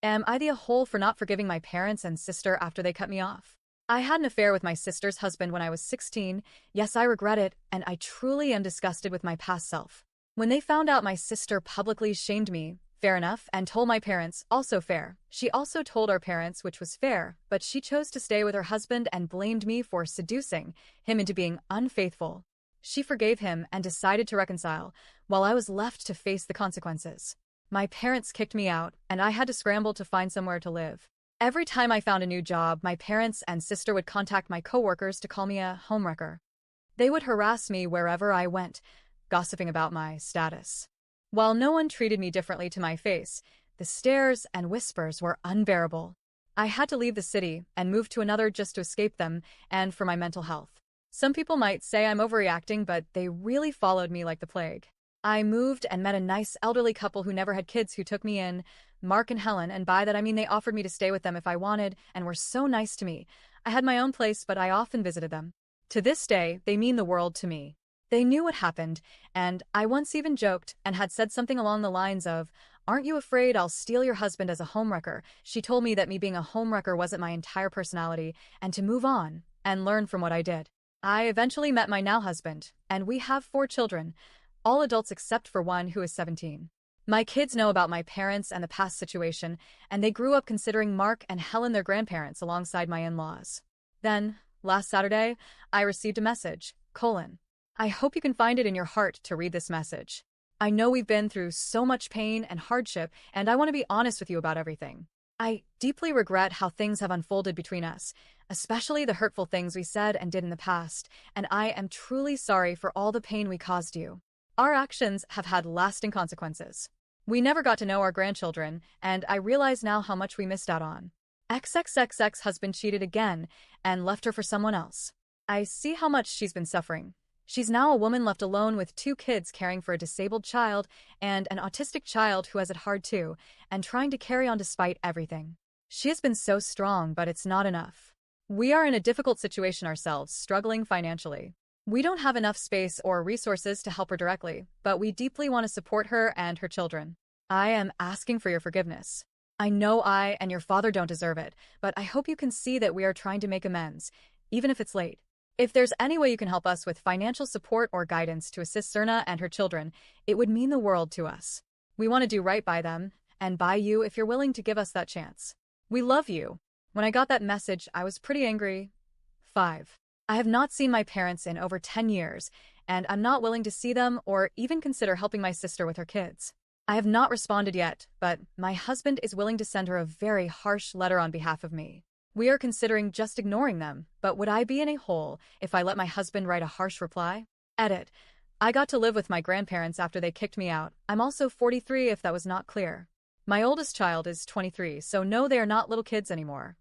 Am I the a-hole for not forgiving my parents and sister after they cut me off? I had an affair with my sister's husband when I was 16. Yes, I regret it, and I truly am disgusted with my past self. When they found out, my sister publicly shamed me, fair enough, and told my parents, also fair. She also told our parents, which was fair, but she chose to stay with her husband and blamed me for seducing him into being unfaithful. She forgave him and decided to reconcile, while I was left to face the consequences. My parents kicked me out, and I had to scramble to find somewhere to live. Every time I found a new job, my parents and sister would contact my coworkers to call me a homewrecker. They would harass me wherever I went, gossiping about my status. While no one treated me differently to my face, the stares and whispers were unbearable. I had to leave the city and move to another just to escape them and for my mental health. Some people might say I'm overreacting, but they really followed me like the plague. I moved and met a nice elderly couple who never had kids who took me in, Mark and Helen, and by that I mean they offered me to stay with them if I wanted and were so nice to me. I had my own place, but I often visited them. To this day, they mean the world to me. They knew what happened, and I once even joked and had said something along the lines of, "Aren't you afraid I'll steal your husband as a homewrecker?" She told me that me being a homewrecker wasn't my entire personality and to move on and learn from what I did. I eventually met my now husband, and we have 4 children, all adults except for one who is 17. My kids know about my parents and the past situation, and they grew up considering Mark and Helen their grandparents alongside my in-laws. Then, last Saturday, I received a message, : I hope you can find it in your heart to read this message. I know we've been through so much pain and hardship, and I want to be honest with you about everything. I deeply regret how things have unfolded between us, especially the hurtful things we said and did in the past, and I am truly sorry for all the pain we caused you. Our actions have had lasting consequences. We never got to know our grandchildren, and I realize now how much we missed out on. XXXX husband cheated again and left her for someone else. I see how much she's been suffering. She's now a woman left alone with 2 kids, caring for a disabled child and an autistic child who has it hard too, and trying to carry on despite everything. She has been so strong, but it's not enough. We are in a difficult situation ourselves, struggling financially. We don't have enough space or resources to help her directly, but we deeply want to support her and her children. I am asking for your forgiveness. I know I and your father don't deserve it, but I hope you can see that we are trying to make amends, even if it's late. If there's any way you can help us with financial support or guidance to assist Serna and her children, it would mean the world to us. We want to do right by them, and by you if you're willing to give us that chance. We love you. When I got that message, I was pretty angry. 5. I have not seen my parents in over 10 years, and I'm not willing to see them or even consider helping my sister with her kids. I have not responded yet, but my husband is willing to send her a very harsh letter on behalf of me. We are considering just ignoring them, but would I be in a hole if I let my husband write a harsh reply? Edit. I got to live with my grandparents after they kicked me out. I'm also 43 if that was not clear. My oldest child is 23, so no, they are not little kids anymore.